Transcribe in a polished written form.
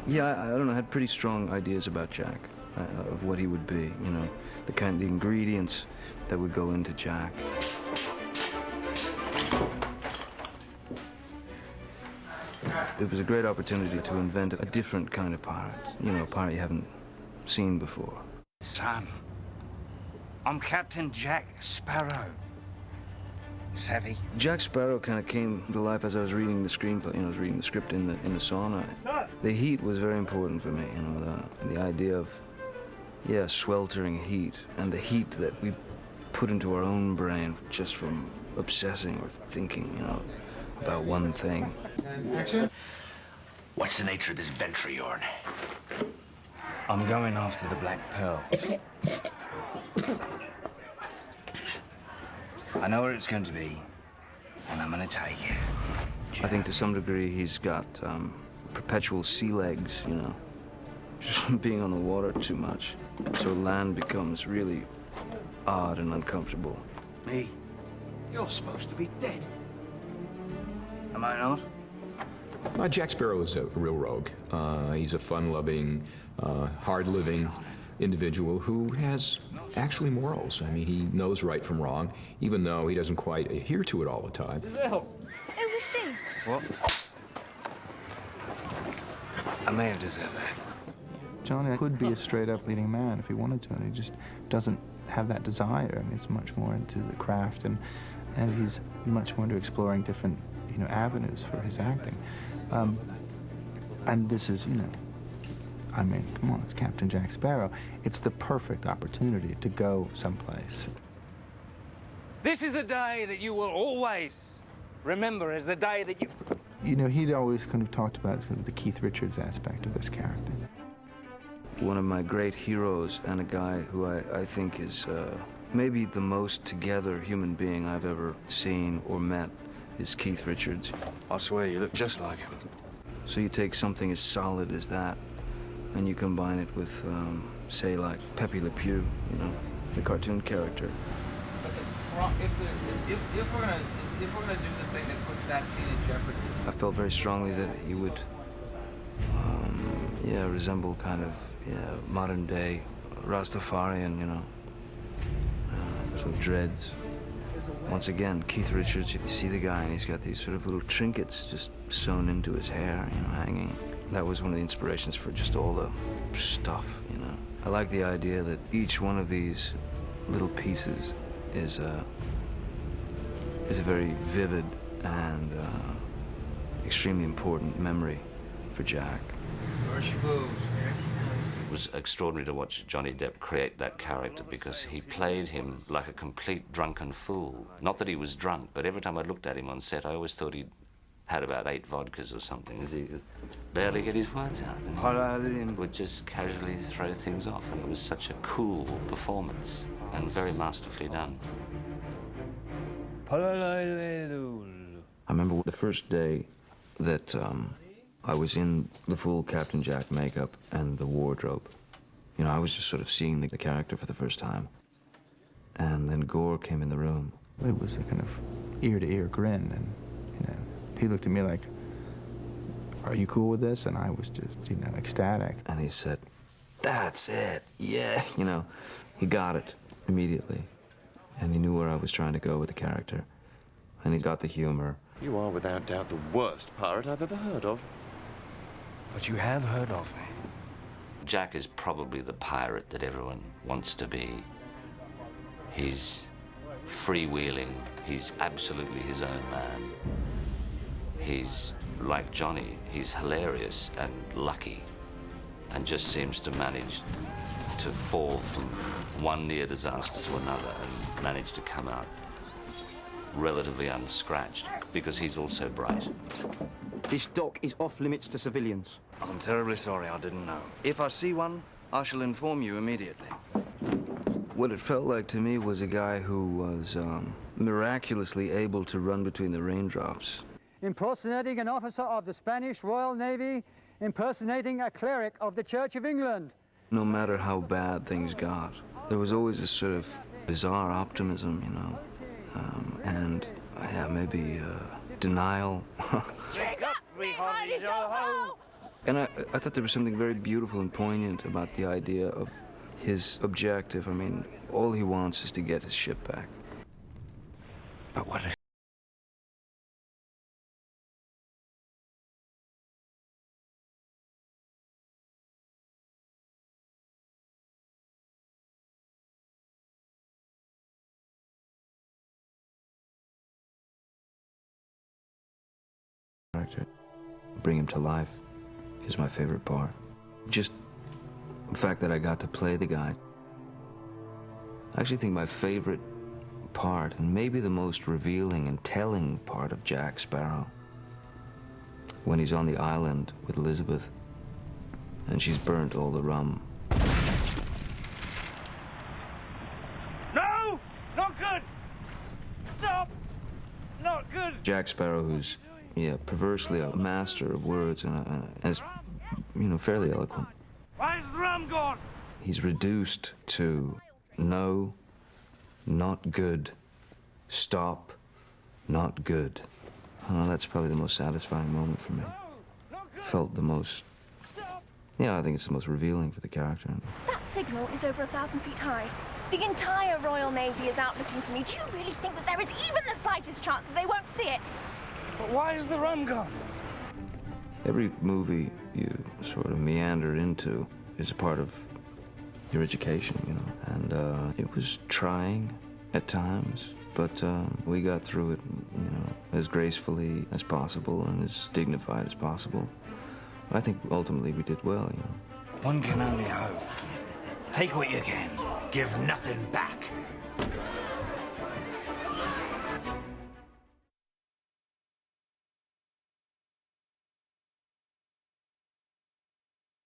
Yeah, I don't know, I had pretty strong ideas about Jack, of what he would be, you know, the ingredients that would go into Jack. It was a great opportunity to invent a different kind of pirate, you know, a pirate you haven't seen before. Son, I'm Captain Jack Sparrow. Savvy? Jack Sparrow kind of came to life as I was reading the screenplay, you know, I was reading the script in the sauna. The heat was very important for me, you know, the idea of, yeah, sweltering heat, and the heat that we put into our own brain just from obsessing or thinking, you know, about one thing. Action. What's the nature of this venture of yours? I'm going after the Black Pearl. I know where it's going to be, and I'm going to take it. I think to some degree he's got perpetual sea legs, you know, just from being on the water too much. So land becomes really odd and uncomfortable. Me? You're supposed to be dead. Am I not? Jack Sparrow is a real rogue. He's a fun-loving, hard-living individual who has actually morals. I mean, he knows right from wrong, even though he doesn't quite adhere to it all the time. Who was she? What? I may have deserved that. Johnny could be a straight-up leading man if he wanted to, and he just doesn't have that desire. I mean, he's much more into the craft, and he's much more into exploring different, you know, avenues for his acting. And this is, you know, I mean, come on, it's Captain Jack Sparrow. It's the perfect opportunity to go someplace. This is the day that you will always remember as the day that you... You know, he'd always kind of talked about sort of the Keith Richards aspect of this character. One of my great heroes, and a guy who I think is maybe the most together human being I've ever seen or met, is Keith Richards. I swear you look just like him. So you take something as solid as that, and you combine it with, say, like Pepe Le Pew, you know, the cartoon character. But if we're gonna do the thing that puts that scene in jeopardy, I felt very strongly that he would, yeah, resemble kind of, yeah, modern day Rastafarian, you know, so dreads. Once again, Keith Richards, you see the guy and he's got these sort of little trinkets just sewn into his hair, you know, hanging. That was one of the inspirations for just all the stuff, you know. I like the idea that each one of these little pieces is a very vivid and extremely important memory for Jack. there she goes. It was extraordinary to watch Johnny Depp create that character because he played him like a complete drunken fool. Not that he was drunk, but every time I looked at him on set, I always thought he'd had about 8 vodkas or something, as he could barely get his words out. And he would just casually throw things off, and it was such a cool performance and very masterfully done. I remember the first day that I was in the full Captain Jack makeup and the wardrobe. You know, I was just sort of seeing the character for the first time. And then Gore came in the room. It was a kind of ear-to-ear grin, and, you know, he looked at me like, "Are you cool with this?" And I was just, you know, ecstatic. And he said, "That's it, yeah." You know, he got it immediately. And he knew where I was trying to go with the character. And he got the humor. You are without doubt the worst pirate I've ever heard of. But you have heard of me. Jack is probably the pirate that everyone wants to be. He's freewheeling. He's absolutely his own man. He's like Johnny. He's hilarious and lucky and just seems to manage to fall from one near disaster to another and manage to come out relatively unscratched because he's also bright. This dock is off limits to civilians. I'm terribly sorry, I didn't know. If I see one, I shall inform you immediately. What it felt like to me was a guy who was miraculously able to run between the raindrops. Impersonating an officer of the Spanish Royal Navy, impersonating a cleric of the Church of England. No matter how bad things got, there was always this sort of bizarre optimism, you know, and, yeah, maybe denial. And I thought there was something very beautiful and poignant about the idea of his objective. I mean, all he wants is to get his ship back. But what is... Character. Bring him to life is my favorite part. Just the fact that I got to play the guy. I actually think my favorite part, and maybe the most revealing and telling part of Jack Sparrow, when he's on the island with Elizabeth and she's burnt all the rum. No! Not good! Stop! Not good! Jack Sparrow, who's, yeah, perversely a master of words and is, you know, fairly eloquent. Where's the rum gone? He's reduced to no, not good, stop, not good. I don't know, that's probably the most satisfying moment for me. Felt the most, yeah, I think it's the most revealing for the character. That signal is over 1,000 feet high. The entire Royal Navy is out looking for me. Do you really think that there is even the slightest chance that they won't see it? But why is the rum gone? Every movie you sort of meander into is a part of your education, you know. And it was trying at times, but we got through it, you know, as gracefully as possible and as dignified as possible. I think ultimately we did well, you know. One can only hope. Take what you can. Give nothing back.